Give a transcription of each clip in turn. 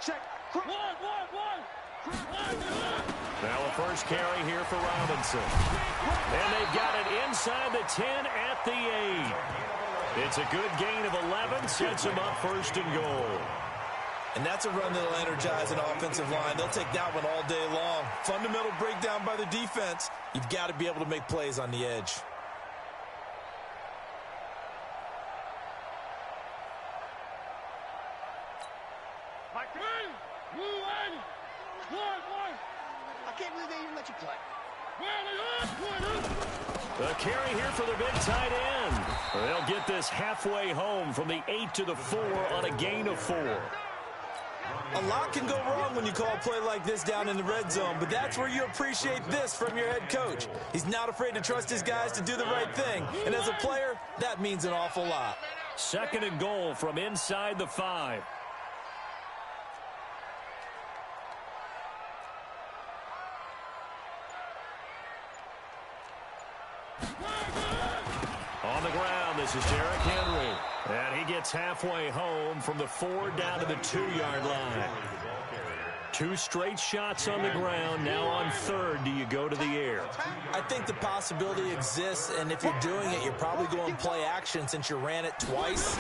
Check. Now a first carry here for Robinson. And they've got it inside the 10 at the 8. It's a good gain of 11, sets them up first and goal. And that's a run that'll energize an offensive line. They'll take that one all day long. Fundamental breakdown by the defense. You've got to be able to make plays on the edge. I can't believe they even let you play. A carry here for the big tight end. They'll get this halfway home from the 8 to the 4 on a gain of 4. A lot can go wrong when you call a play like this down in the red zone, but that's where you appreciate this from your head coach. He's not afraid to trust his guys to do the right thing, and as a player, that means an awful lot. Second and goal from inside the 5. On the ground, this is Derrick Henry. And he gets halfway home from the 4 down to the 2-yard line. 2 straight shots on the ground. Now on third, do you go to the air? I think the possibility exists, and if you're doing it, you're probably going play action since you ran it twice.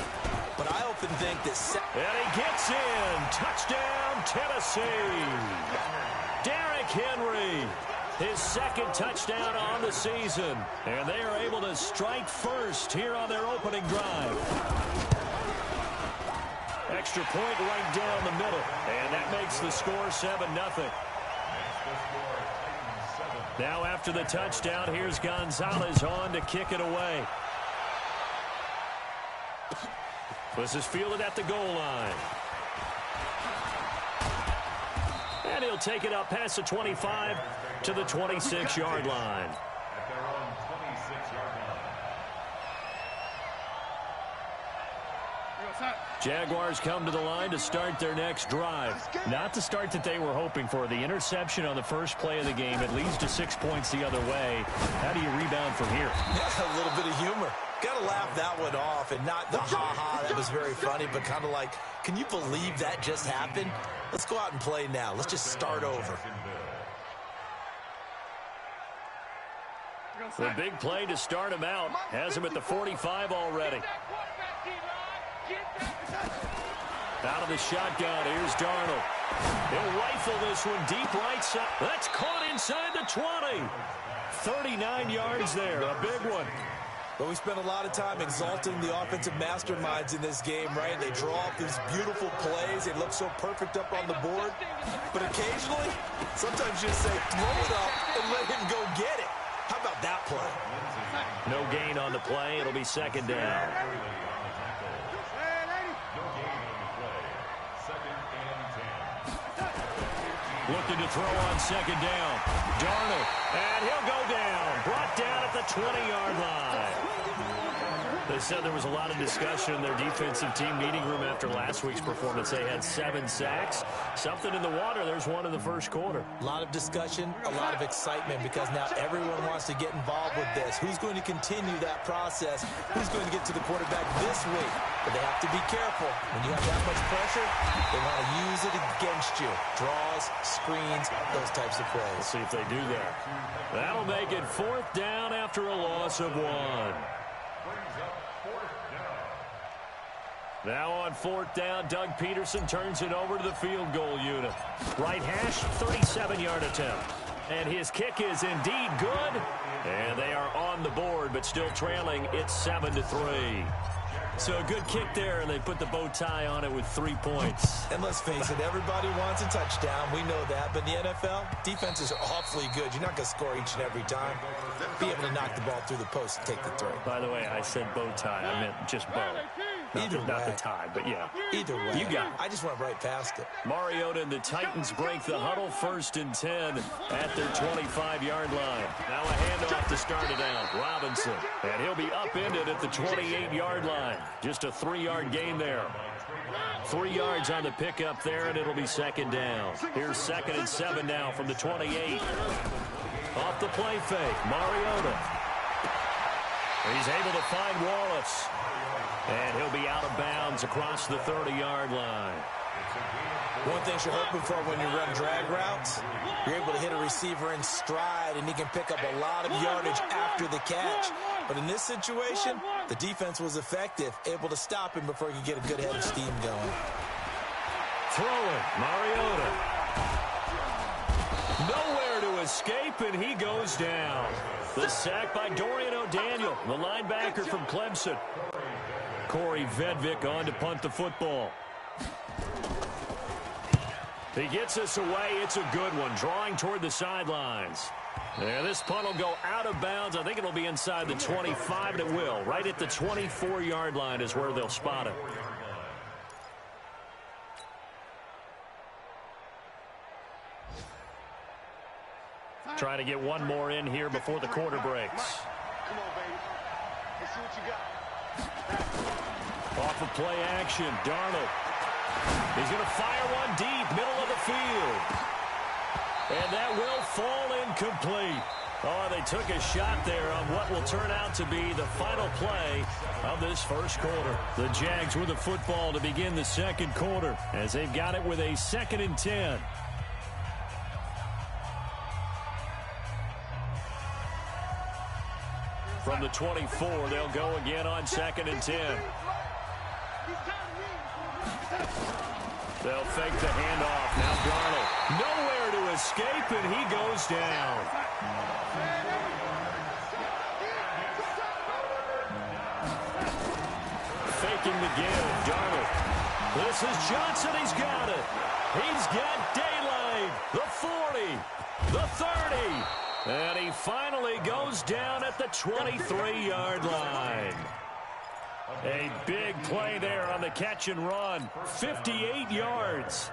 But I often think that... And he gets in. Touchdown, Tennessee. Derrick Henry. His second touchdown on the season. And they are able to strike first here on their opening drive. Extra point right down the middle. And that makes the score 7-0. Now after the touchdown, here's Gonzalez on to kick it away. This is fielded at the goal line. And he'll take it up past the 25 to the 26-yard line. Jaguars come to the line to start their next drive. Not the start that they were hoping for. The interception on the first play of the game. It leads to 6 points the other way. How do you rebound from here? Yeah, a little bit of humor. Got to laugh that one off, and not the ha-ha that was very funny, but kind of like, can you believe that just happened? Let's go out and play now. Let's just start over. The big play to start him out. Has him at the 45 already. Out of the shotgun, here's Darnold. He'll rifle this one deep right side. That's caught inside the 20. 39 yards there, a big one. But we spent a lot of time exalting the offensive masterminds in this game, right? They draw up these beautiful plays. They look so perfect up on the board. But occasionally, sometimes you just say, throw it up and let him go get it. How about that play? No gain on the play. It'll be second down. Looking to throw on second down. Darnold, and he'll go down. Brought down at the 20-yard line. They said there was a lot of discussion in their defensive team meeting room after last week's performance. They had 7 sacks. Something in the water. There's one in the first quarter. A lot of discussion, a lot of excitement, because now everyone wants to get involved with this. Who's going to continue that process? Who's going to get to the quarterback this week? But they have to be careful. When you have that much pressure, they want to use it against you. Draws, screens, those types of plays. Let's see if they do that. That'll make it 4th down after a loss of 1. Now on 4th down, Doug Peterson turns it over to the field goal unit. Right hash, 37-yard attempt. And his kick is indeed good. And they are on the board, but still trailing. It's 7-3. So a good kick there, and they put the bow tie on it with 3 points. And let's face it, everybody wants a touchdown. We know that. But in the NFL, defenses are awfully good. You're not going to score each and every time. Be able to knock the ball through the post and take the throw. By the way, I said bow tie. I meant just bow. Not the tie, but yeah. Either way. You got it. I just went right past it. Mariota and the Titans break the huddle, 1st and 10 at their 25-yard line. Now a handoff to start it out. Robinson. And he'll be upended at the 28-yard line. Just a 3-yard gain there. 3 yards on the pickup there, and it'll be second down. Here's 2nd and 7 now from the 28. Off the play fake, Mariota. He's able to find Wallace. And he'll be out of bounds across the 30-yard line. One thing you're hoping for when you run drag routes, you're able to hit a receiver in stride, and he can pick up a lot of yardage after the catch. But in this situation, the defense was effective, able to stop him before he could get a good head of steam going. Throwing, Mariota. Nowhere to escape, and he goes down. The sack by Dorian O'Daniel, the linebacker from Clemson. Corey Vedvik on to punt the football. He gets us away. It's a good one, drawing toward the sidelines. Yeah, this punt will go out of bounds. I think it'll be inside the 25, and it will. Right at the 24-yard line is where they'll spot it. Trying to get one more in here before the quarter breaks. Come on, baby. Let's see what you got. Off of play action, Darnold. He's going to fire one deep, middle of the field. And that will fall incomplete. Oh, they took a shot there on what will turn out to be the final play of this first quarter. The Jags with the football to begin the second quarter as they've got it with a 2nd and 10. From the 24, they'll go again on 2nd and 10. They'll fake the handoff. Now Darnold. Nowhere to escape, and he goes down. Faking the give. Darnold. This is Johnson. He's got it. He's got daylight. The 40. The 30. And he finally goes down at the 23-yard line. A big play there on the catch and run. 58 yards.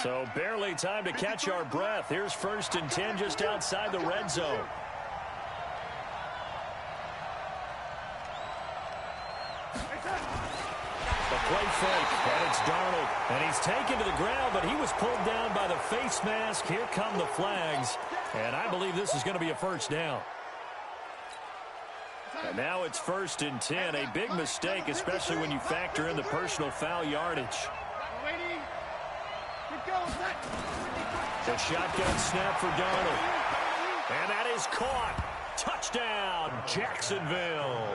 So barely time to catch our breath. Here's 1st and 10 just outside the red zone. A play fake, and it's Darnold. And he's taken to the ground, but he was pulled down by the face mask. Here come the flags. And I believe this is going to be a first down. And now it's 1st and 10. A big mistake, especially when you factor in the personal foul yardage. The shotgun snap for Darnold. And that is caught. Touchdown, Jacksonville.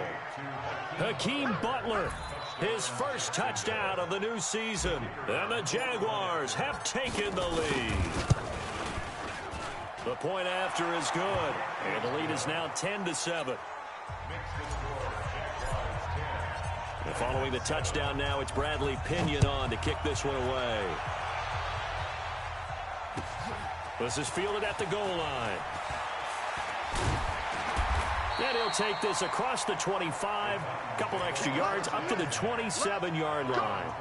Hakeem Butler, his first touchdown of the new season. And the Jaguars have taken the lead. The point after is good. And the lead is now 10-7. And following the touchdown now, it's Bradley Pinion on to kick this one away. This is fielded at the goal line. And he'll take this across the 25, a couple extra yards, up to the 27-yard line.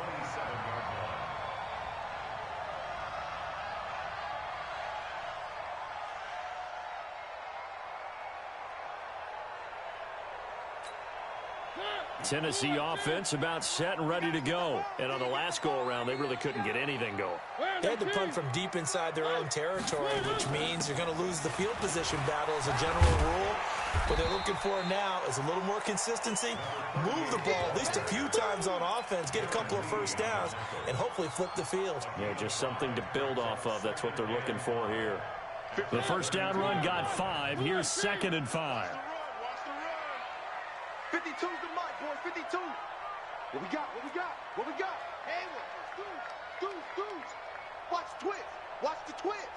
Tennessee offense about set and ready to go. And on the last go-around, they really couldn't get anything going. They had to punt from deep inside their own territory, which means you're going to lose the field position battle as a general rule. What they're looking for now is a little more consistency, move the ball at least a few times on offense, get a couple of first downs, and hopefully flip the field. Yeah, just something to build off of. That's what they're looking for here. The first down run got 5. Here's 2nd and 5. 52's the mic, boys. 52. What we got? What we got? What we got? Hey, dudes. Watch the twist. Watch the twist.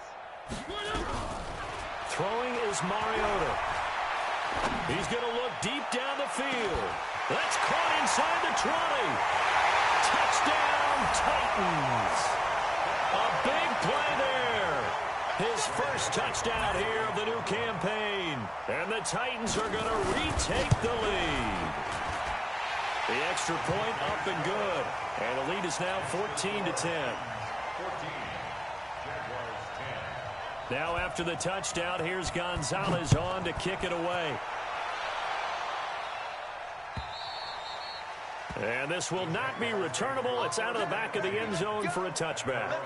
Throwing is Mariota. He's going to look deep down the field. That's caught inside the 20. Touchdown, Titans. A big play there. His first touchdown here of the new campaign. And the Titans are going to retake the lead. The extra point up and good. And the lead is now 14-10. Now after the touchdown, here's Gonzalez on to kick it away. And this will not be returnable. It's out of the back of the end zone for a touchback.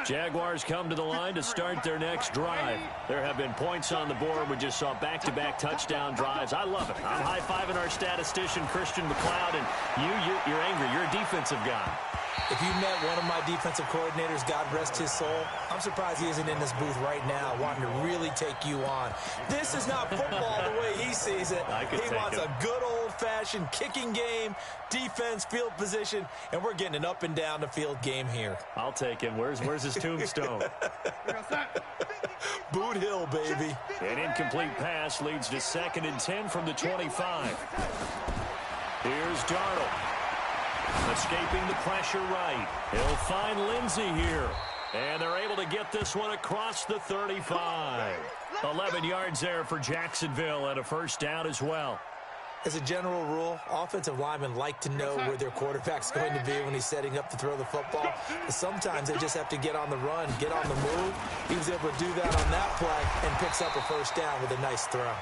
Jaguars come to the line to start their next drive. There have been points on the board. We just saw back-to-back touchdown drives. I love it. I'm high-fiving our statistician, Christian McLeod, and you're angry. You're a defensive guy. If you met one of my defensive coordinators, God rest his soul, I'm surprised he isn't in this booth right now wanting to really take you on. This is not football the way he sees it. He wants a good old-fashioned kicking game, defense, field position, and we're getting an up-and-down-the-field game here. I'll take him. Where's his tombstone? Boot Hill, baby. An incomplete pass leads to 2nd and 10 from the 25. Here's Darnold. Escaping the pressure right. He'll find Lindsey here. And they're able to get this one across the 35. 11 yards there for Jacksonville and a first down as well. As a general rule, offensive linemen like to know where their quarterback's going to be when he's setting up to throw the football. But sometimes they just have to get on the run, get on the move. He was able to do that on that play and picks up a first down with a nice throw.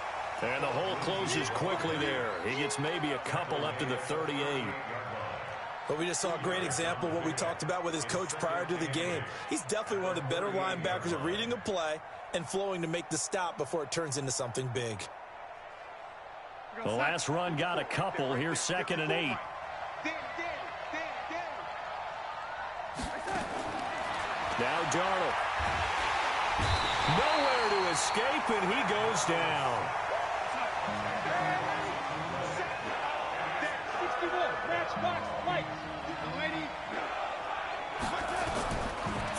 And the hole closes quickly there. He gets maybe a couple up to the 38. But we just saw a great example of what we talked about with his coach prior to the game. He's definitely one of the better linebackers at reading a play and flowing to make the stop before it turns into something big. The last run got a couple. Here's 2nd and 8. Now Darnold. Nowhere to escape, and he goes down.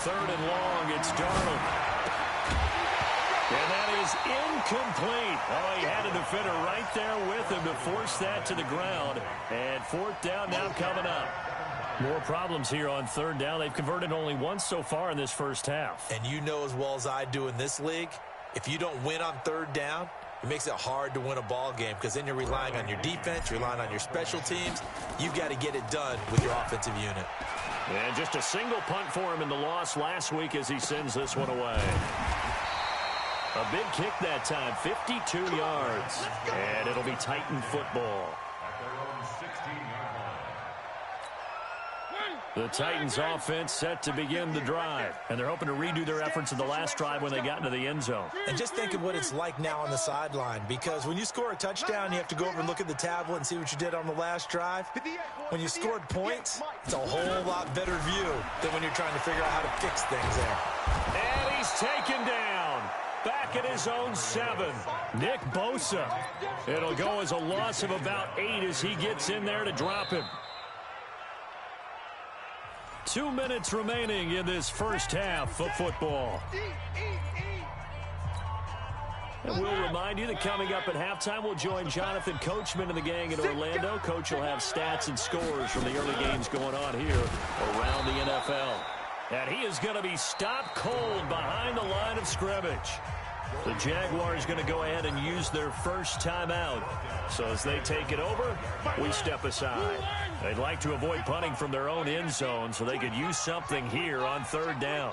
Third and long, it's Darnold. And that is incomplete. Oh, he had a defender right there with him to force that to the ground. And 4th down now coming up. More problems here on 3rd down. They've converted only once so far in this first half. And you know as well as I do in this league, if you don't win on 3rd down, it makes it hard to win a ball game because then you're relying on your defense, you're relying on your special teams. You've got to get it done with your offensive unit. And just a single punt for him in the loss last week as he sends this one away. A big kick that time, 52 yards. And it'll be Titan football. The Titans offense set to begin the drive. And they're hoping to redo their efforts in the last drive when they got into the end zone. And just think of what it's like now on the sideline. Because when you score a touchdown, you have to go over and look at the tablet and see what you did on the last drive. When you scored points, it's a whole lot better view than when you're trying to figure out how to fix things there. And he's taken down. Back at his own 7. Nick Bosa. It'll go as a loss of about 8 as he gets in there to drop him. 2 minutes remaining in this first half of football. And we'll remind you that coming up at halftime, we'll join Jonathan Coachman and the gang in Orlando. Coach will have stats and scores from the early games going on here around the NFL. And he is going to be stopped cold behind the line of scrimmage. The Jaguars going to go ahead and use their first timeout. So as they take it over, we step aside. They'd like to avoid punting from their own end zone so they could use something here on 3rd down.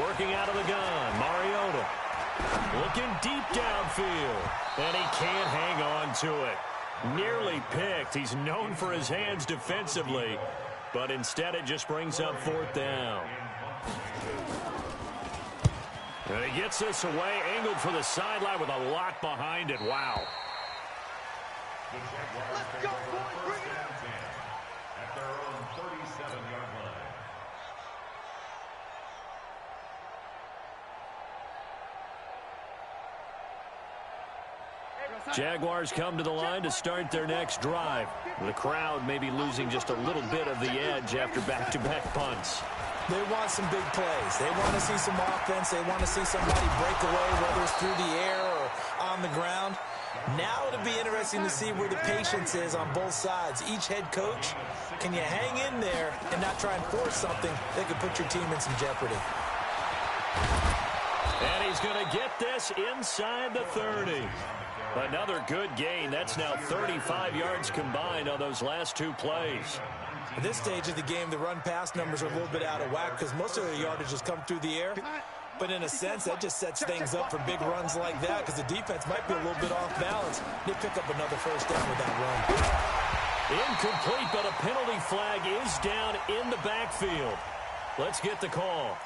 Working out of the gun, Mariota. Looking deep downfield. And he can't hang on to it. Nearly picked. He's known for his hands defensively. But instead it just brings up 4th down. And he gets this away, angled for the sideline with a lot behind it. Wow. Let's go, boys. Bring it up. At their own 37-yard line. Jaguars come to the line to start their next drive. The crowd may be losing just a little bit of the edge after back-to-back punts. They want some big plays. They want to see some offense. They want to see somebody break away, whether it's through the air or on the ground. Now it'll be interesting to see where the patience is on both sides. Each head coach, can you hang in there and not try and force something that could put your team in some jeopardy? And he's going to get this inside the 30. Another good gain. That's now 35 yards combined on those last 2 plays. At this stage of the game, the run-pass numbers are a little bit out of whack because most of their yardage has come through the air. But in a sense, that just sets things up for big runs like that because the defense might be a little bit off balance. They pick up another first down with that run. Incomplete, but a penalty flag is down in the backfield. Let's get the call.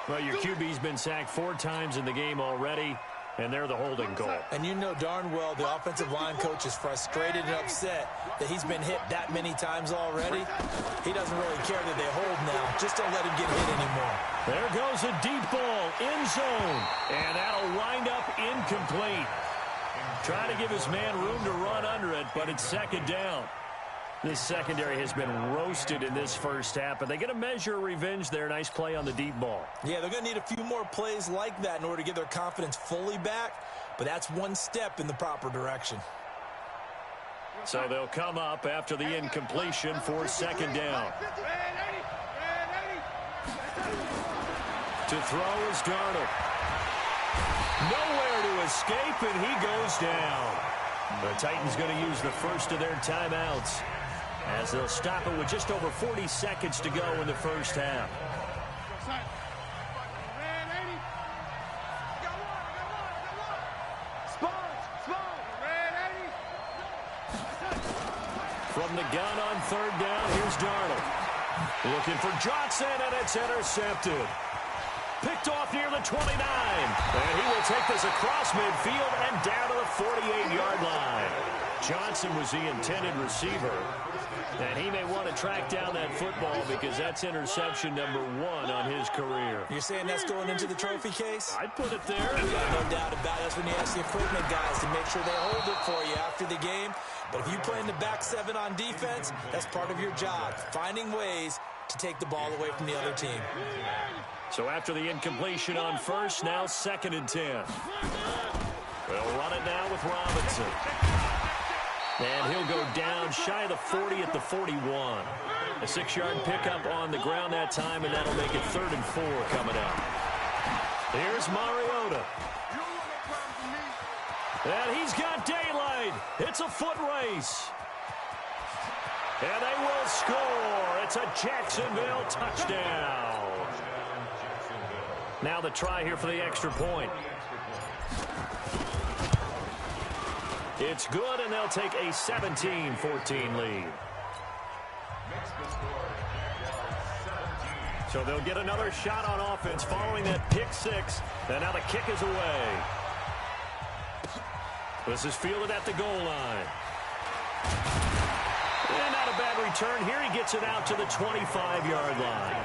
Well, your QB's been sacked 4 times in the game already, and they're the holding call. And you know darn well the offensive line coach is frustrated and upset that he's been hit that many times already. He doesn't really care that they hold now. Just don't let him get hit anymore. There goes a deep ball, end zone, and that'll wind up incomplete. Trying to give his man room to run under it, but it's second down. This secondary has been roasted in this first half, but they get a measure of revenge there. Nice play on the deep ball. Yeah, they're going to need a few more plays like that in order to get their confidence fully back, but that's one step in the proper direction. So they'll come up after the incompletion for second down. To throw is Darnold. Nowhere to escape, and he goes down. The Titans going to use the first of their timeouts, as they'll stop it with just over 40 seconds to go in the first half. From the gun on third down, here's Darnold. Looking for Johnson, and it's intercepted. Picked off near the 29. And he will take this across midfield and down to the 48-yard line. Johnson was the intended receiver. And he may want to track down that football because that's interception number 1 on his career. You're saying that's going into the trophy case? I'd put it there. No doubt about it. That's when you ask the equipment guys to make sure they hold it for you after the game. But if you play in the back 7 on defense, that's part of your job, finding ways to take the ball away from the other team. So after the incompletion on first, now 2nd and 10. They'll run it now with Robinson. And he'll go down shy of the 40 at the 41. A 6-yard pickup on the ground that time, and that'll make it 3rd and 4 coming up. Here's Mariota. And he's got daylight. It's a foot race. And they will score. It's a Jacksonville touchdown. Now the try here for the extra point. It's good, and they'll take a 17-14 lead. So they'll get another shot on offense following that pick 6. And now the kick is away. This is fielded at the goal line. And not a bad return. Here he gets it out to the 25-yard line.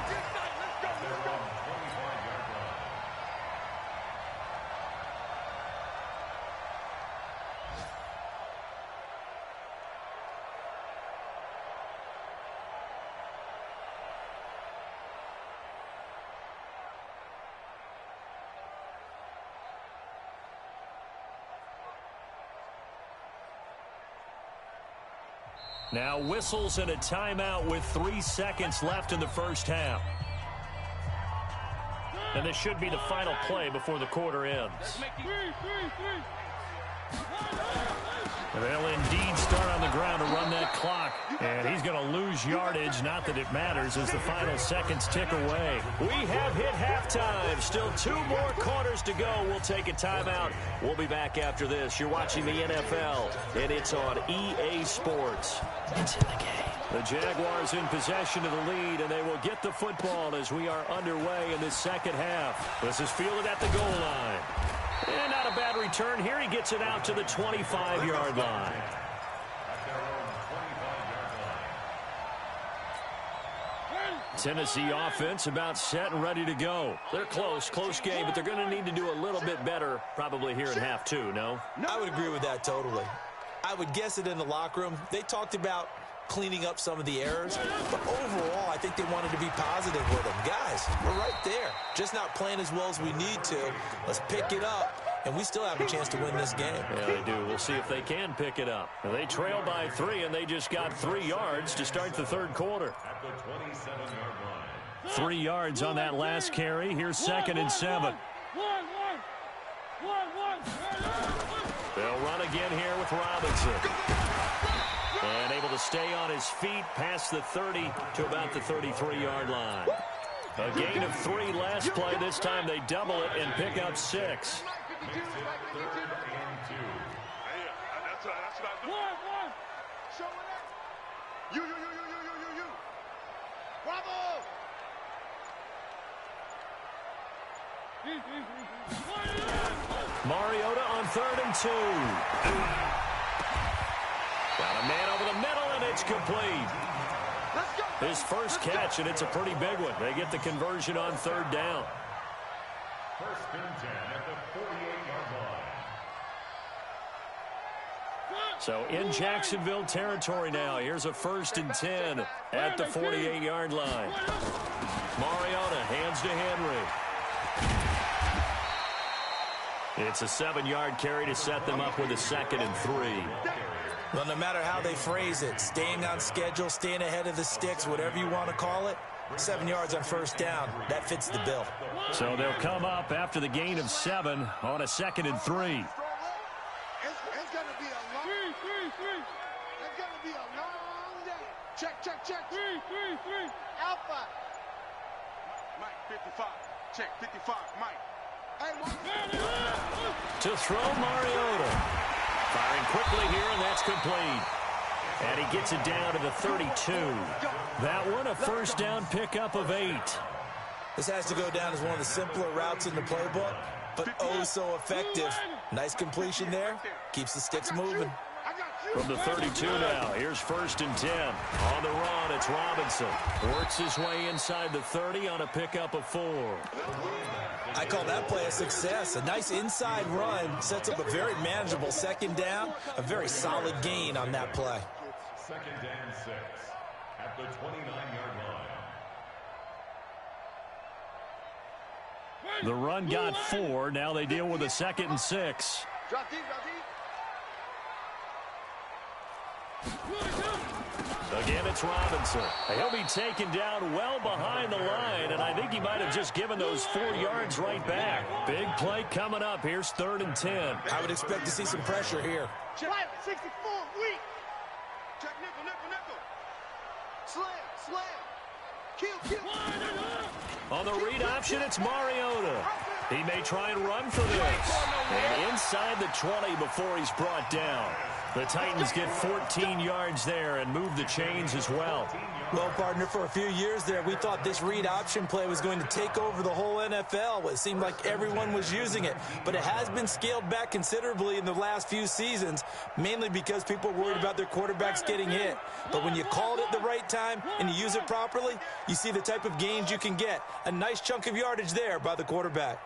Now whistles and a timeout with 3 seconds left in the first half. And this should be the final play before the quarter ends. They'll indeed start on the ground to run that clock. And he's going to lose yardage, not that it matters, as the final seconds tick away. We have hit halftime. Still 2 more quarters to go. We'll take a timeout. We'll be back after this. You're watching the NFL, and it's on EA Sports. It's in the game. The Jaguars in possession of the lead, and they will get the football as we are underway in this second half. This is fielded at the goal line. And not a bad return. Here he gets it out to the 25-yard line. Tennessee offense about set and ready to go. They're close game, but they're going to need to do a little bit better probably here in half 2, no? I would agree with that totally. I would guess it in the locker room. They talked about cleaning up some of the errors, but overall, I think they wanted to be positive with them. Guys, we're right there. Just not playing as well as we need to. Let's pick it up, and we still have a chance to win this game. Yeah, they do. We'll see if they can pick it up. They trail by 3, and they just got 3 yards to start the third quarter. At the 27-yard line. 3 yards on that last carry. Here's 2nd and 7. They'll run again here with Robinson. And able to stay on his feet past the 30 to about the 33-yard line. A gain of 3 last play. This time they double it and pick up 6. Makes it 3rd and 2. You. Bravo! Mariota on 3rd and 2. Got a man over the middle, and it's complete. Let's go! His first catch, and it's a pretty big one. They get the conversion on 3rd down. First and 10 at the 48-yard line. So in Jacksonville territory now. Here's a 1st and 10 at the 48-yard line. Mariota hands to Henry. It's a 7-yard carry to set them up with a 2nd and 3. Well, no matter how they phrase it, staying on schedule, staying ahead of the sticks, whatever you want to call it, 7 yards on 1st down, that fits the bill. So they'll come up after the gain of 7 on a 2nd and 3. It's going to be a long It's going to be a long day. Check. Alpha. Mike, 55. Check, 55. Mike. Hey, To throw Mariota. Firing quickly here, and that's complete. And he gets it down to the 32. That one, a 1st down pickup of 8. This has to go down as one of the simpler routes in the playbook, but oh so effective. Nice completion there. Keeps the sticks moving. From the 32 now, here's 1st and 10. On the run, it's Robinson. Works his way inside the 30 on a pickup of 4. I call that play a success. A nice inside run sets up a very manageable 2nd down. A very solid gain on that play. 2nd and 6 at the 29-yard line. The run got 4. Now they deal with a 2nd and 6. Drop deep. Again, it's Robinson. He'll be taken down well behind the line, and I think he might have just given those 4 yards right back. Big play coming up. Here's 3rd and 10. I would expect to see some pressure here. Check 64, weak. Check nickel. Slam. Kill. On the read option, it's Mariota. He may try and run for this. And inside the 20 before he's brought down. The Titans get 14 yards there and move the chains as well. Well, partner, for a few years there, we thought this read option play was going to take over the whole NFL. It seemed like everyone was using it, but it has been scaled back considerably in the last few seasons, mainly because people are worried about their quarterbacks getting hit. But when you call it at the right time and you use it properly, you see the type of gains you can get. A nice chunk of yardage there by the quarterback.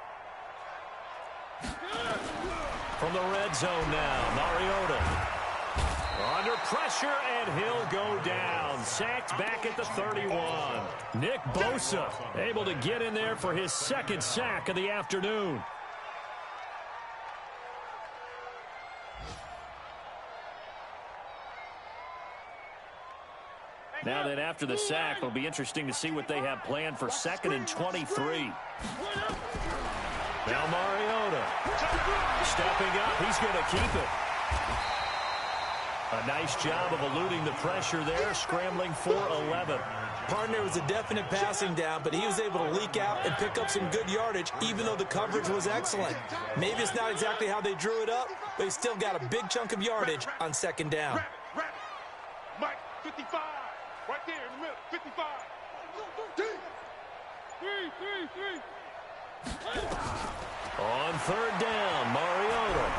From the red zone now, Mariota. Under pressure, and he'll go down. Sacked back at the 31. Nick Bosa able to get in there for his 2nd sack of the afternoon. Now then, after the sack, it'll be interesting to see what they have planned for 2nd and 23. Now Mariota. Stepping up, he's going to keep it. A nice job of eluding the pressure there, scrambling for 11. Partner was a definite passing down, but he was able to leak out and pick up some good yardage, even though the coverage was excellent. Maybe it's not exactly how they drew it up, but he still got a big chunk of yardage on 2nd down. Mike, 55. Right there in the middle, 55. On 3rd down, Mariota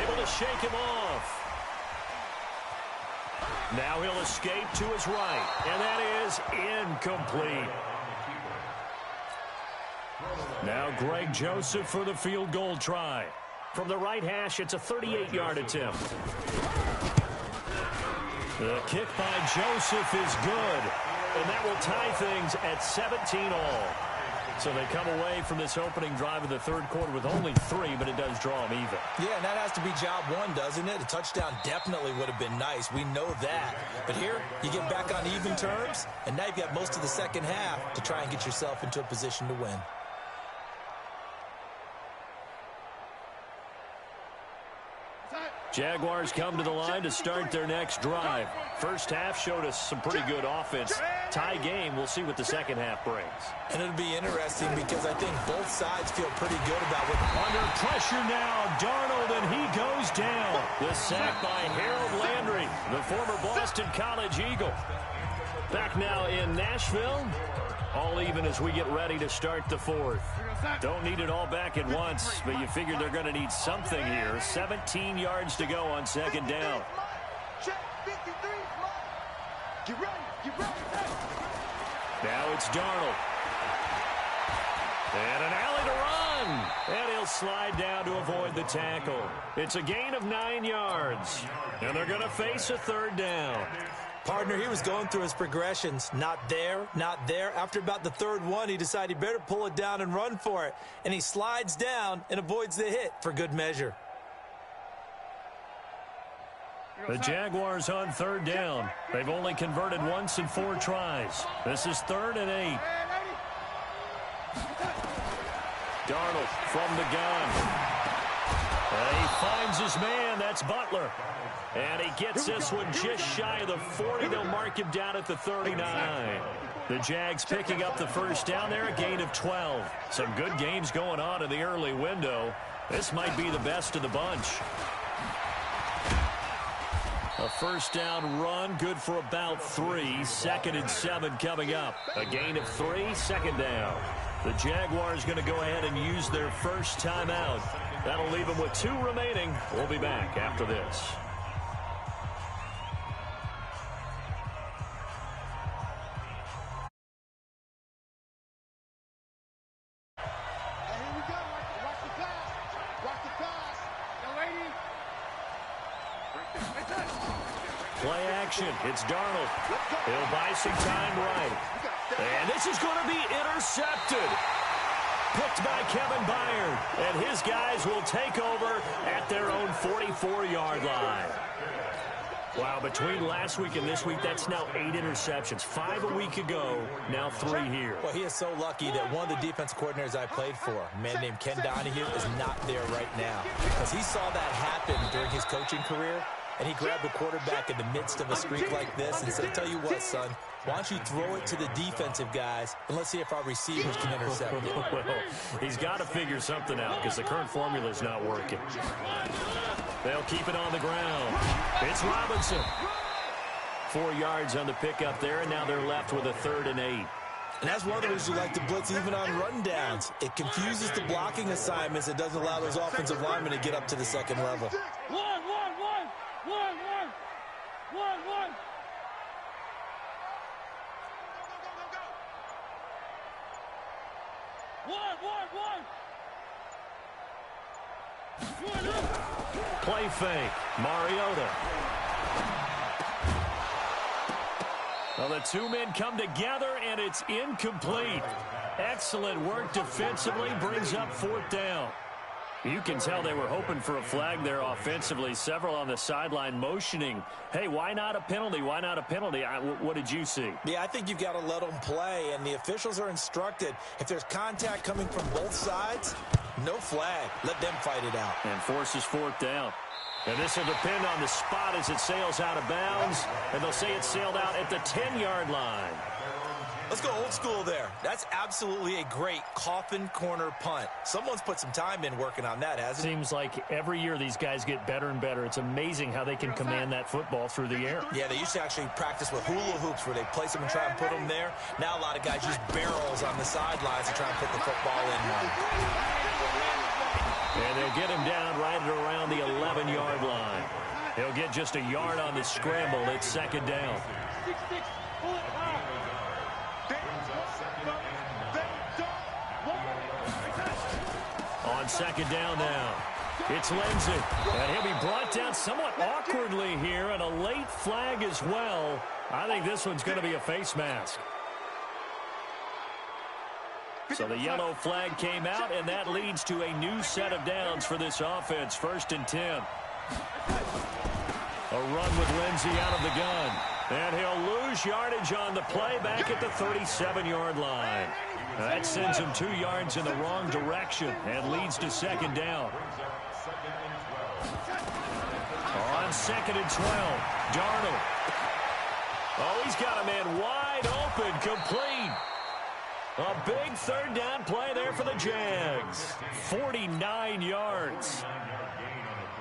able to shake him off. Now he'll escape to his right, and that is incomplete. Now Greg Joseph for the field goal try. From the right hash, it's a 38-yard attempt. The kick by Joseph is good, and that will tie things at 17-all. So they come away from this opening drive of the 3rd quarter with only 3, but it does draw them even. Yeah, and that has to be job 1, doesn't it? A touchdown definitely would have been nice. We know that. But here, you get back on even terms, and now you've got most of the 2nd half to try and get yourself into a position to win. Jaguars come to the line to start their next drive. First half showed us some pretty good offense. Tie game, we'll see what the second half brings. And it'll be interesting because I think both sides feel pretty good about what... Under pressure now, Darnold, and he goes down. The sack by Harold Landry, the former Boston College Eagle. Back now in Nashville. All even as we get ready to start the fourth. Don't need it all back at once, but you figure they're going to need something here. 17 yards to go on second down. Now it's Darnold. And an alley to run. And he'll slide down to avoid the tackle. It's a gain of 9 yards. And they're going to face a third down. Partner, he was going through his progressions. Not there, not there. After about the third one, he decided he better pull it down and run for it. And he slides down and avoids the hit for good measure. The Jaguars on third down. They've only converted once in 4 tries. This is 3rd and 8. Darnold from the gun. And he finds his man. That's Butler. And he gets this one just shy of the 40. They'll mark him down at the 39. The Jags picking up the first down there, a gain of 12. Some good games going on in the early window. This might be the best of the bunch. A first down run, good for about 3. 2nd and 7 coming up. A gain of 3, 2nd down. The Jaguars going to go ahead and use their first timeout. That'll leave them with 2 remaining. We'll be back after this. Play action. It's Darnold. He'll buy some time right. And this is going to be intercepted. Picked by Kevin Byard. And his guys will take over at their own 44-yard line. Wow, between last week and this week, that's now 8 interceptions. 5 a week ago, now 3 here. Well, he is so lucky that one of the defense coordinators I played for, a man named Ken Donahue, is not there right now. Because he saw that happen during his coaching career, and he grabbed the quarterback in the midst of a streak like this and said, tell you what, son, why don't you throw it to the defensive guys, and let's see if our receivers can intercept it. Well, he's got to figure something out because the current formula is not working. They'll keep it on the ground. It's Robinson. 4 yards on the pickup there, and now they're left with a 3rd and 8. And that's one of the reasons you like to blitz even on rundowns. It confuses the blocking assignments. It doesn't allow those offensive linemen to get up to the second level. One. Play fake. Mariota. Well, the 2 men come together, and it's incomplete. Excellent work defensively. Brings up 4th down. You can tell they were hoping for a flag there offensively. Several on the sideline motioning. Hey, why not a penalty? Why not a penalty? What did you see? Yeah, I think you've got to let them play, and the officials are instructed. If there's contact coming from both sides, no flag. Let them fight it out. And forces 4th down. And this will depend on the spot as it sails out of bounds. And they'll say it sailed out at the 10-yard line. Let's go old school there. That's absolutely a great coffin corner punt. Someone's put some time in working on that, hasn't it? Seems like every year these guys get better and better. It's amazing how they can command that football through the air. Yeah, they used to actually practice with hula hoops where they place them and try and put them there. Now a lot of guys use barrels on the sidelines to try and put the football in one. And they'll get him down right at around the 11-yard line. He'll get just a yard on the scramble. It's 2nd down. On 2nd down now, it's Lindsey. And he'll be brought down somewhat awkwardly here, and a late flag as well. I think this one's going to be a face mask. So the yellow flag came out, and that leads to a new set of downs for this offense. 1st and 10. A run with Lindsey out of the gun. And he'll lose yardage on the play back at the 37-yard line. That sends him 2 yards in the wrong direction and leads to 2nd down. on 2nd and 12. Darnold. Oh, he's got a man wide open, complete. A big 3rd down play there for the Jags. 49 yards.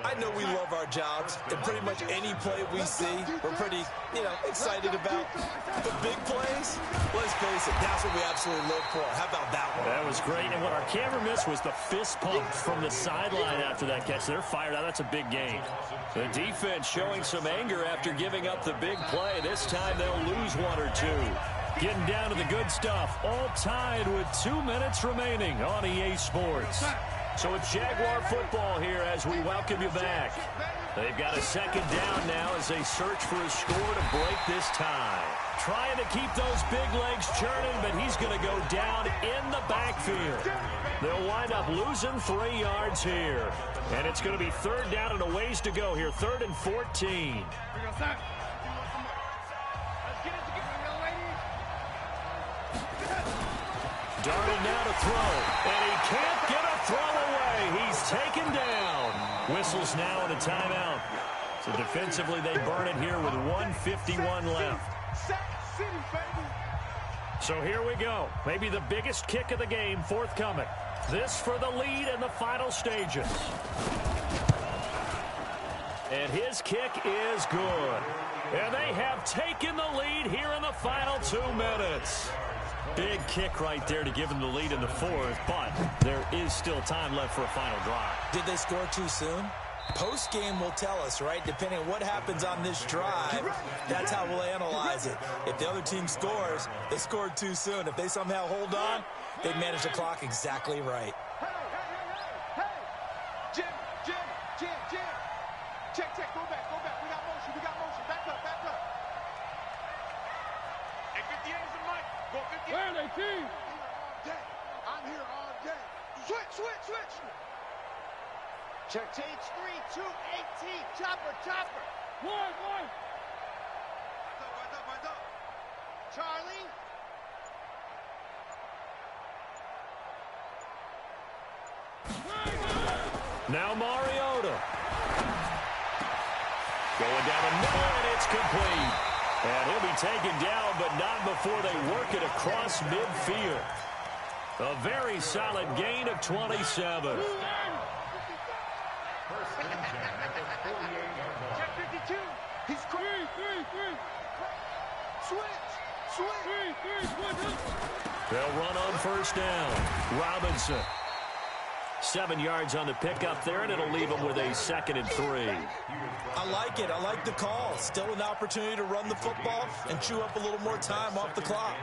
I know we love our jobs, and pretty much any play we see, we're pretty, excited about. The big plays, let's face it, that's what we absolutely look for. How about that one? That was great, and what our camera missed was the fist pump from the sideline after that catch. They're fired out. That's a big gain. The defense showing some anger after giving up the big play. This time they'll lose 1 or 2. Getting down to the good stuff, all tied with 2 minutes remaining on EA Sports. So it's Jaguar football here as we welcome you back. They've got a 2nd down now as they search for a score to break this tie. Trying to keep those big legs churning, but he's going to go down in the backfield. They'll wind up losing 3 yards here. And it's going to be 3rd down and a ways to go here, 3rd and 14. Darnold now to throw, and he can't get a throw away. He's taken down. Whistles now and a timeout. So defensively, they burn it here with 1:51 left. So here we go. Maybe the biggest kick of the game forthcoming. This for the lead in the final stages. And his kick is good. And they have taken the lead here in the final 2 minutes. Big kick right there to give them the lead in the 4th, but there is still time left for a final drive. Did they score too soon? Post-game will tell us, right? Depending on what happens on this drive, that's how we'll analyze it. If the other team scores, they scored too soon. If they somehow hold on, they manage the clock exactly right. Hey! Jim! Check, go back. We got motion. Back up. Hey, 58 is the mic. Go 58. Where are they, team? I'm here all day. Switch. Check. Change 3, 2, 18. Chopper. One. Rise up. Charlie. Now Mariota. Going down the middle, and it's complete. And he'll be taken down, but not before they work it across midfield. A very solid gain of 27. Check 52. He's crazy. Switch. They'll run on 1st down. Robinson. 7 yards on the pickup there, and it'll leave them with a 2nd and 3. I like it. I like the call. Still an opportunity to run the football and chew up a little more time off the clock.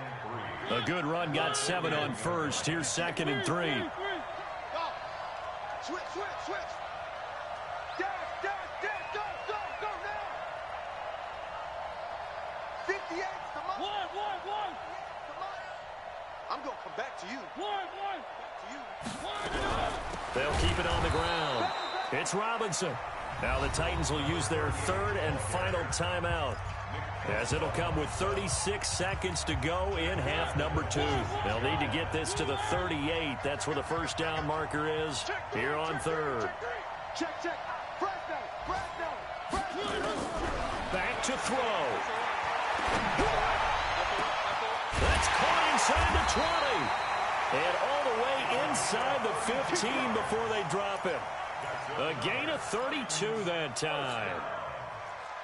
A good run, got 7 on 1st. Here's 2nd and 3. Go. Switch. Dash, go now. 58, come on. One. I'm going to come back to you. One. They'll keep it on the ground. It's Robinson. Now the Titans will use their 3rd and final timeout, as it'll come with 36 seconds to go in half number 2. They'll need to get this to the 38. That's where the 1st down marker is here on 3rd. Check. Back to throw. That's caught inside the 20. And all the way inside the 15 before they drop it. A gain of 32 that time.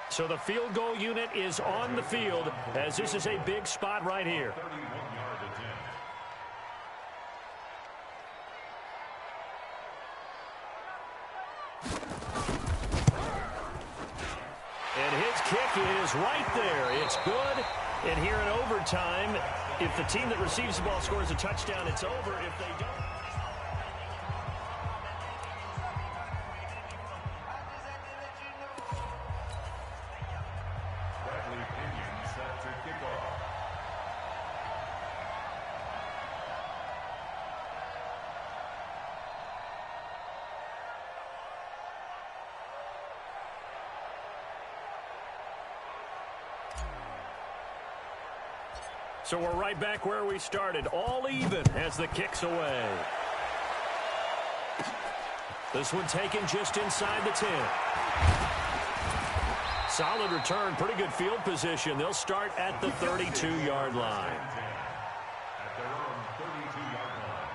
So the field goal unit is on the field, as this is a big spot right here. And his kick is right there. It's good. And here in overtime, if the team that receives the ball scores a touchdown, it's over. If they don't. So we're right back where we started, all even as the kick's away. This one taken just inside the 10. Solid return, pretty good field position. They'll start at the 32-yard line. At their own 32-yard line.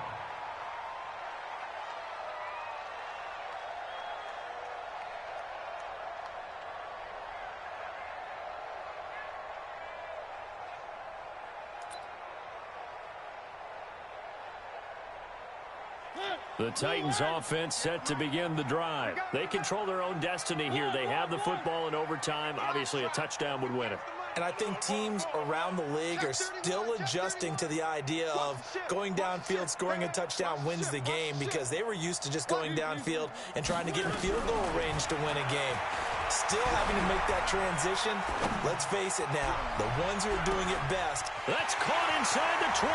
The Titans offense set to begin the drive. They control their own destiny here. They have the football in overtime. Obviously, a touchdown would win it. And I think teams around the league are still adjusting to the idea of going downfield, scoring a touchdown wins the game, because they were used to just going downfield and trying to get in field goal range to win a game. Still having to make that transition. Let's face it now, the ones who are doing it best. That's caught inside the 20.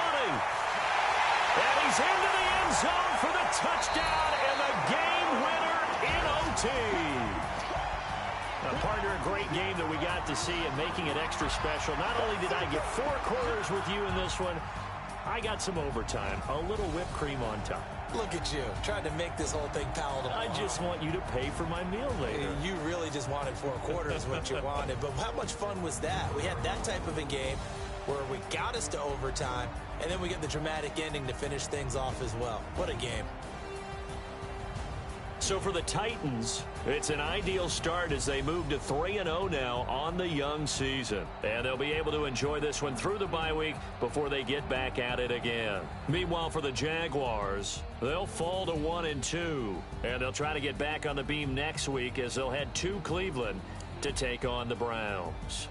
And he's into the end zone for the touchdown and the game winner in OT. Now, partner, a great game that we got to see and making it extra special. Not only did I get 4 quarters with you in this one, I got some overtime, a little whipped cream on top. Look at you, trying to make this whole thing palatable. I just want you to pay for my meal later. You really just wanted 4 quarters, what you wanted. But how much fun was that? We had that type of a game where we got us to overtime, and then we get the dramatic ending to finish things off as well. What a game. So for the Titans, it's an ideal start as they move to 3-0 now on the young season. And they'll be able to enjoy this one through the bye week before they get back at it again. Meanwhile, for the Jaguars, they'll fall to 1-2. And they'll try to get back on the beam next week as they'll head to Cleveland to take on the Browns.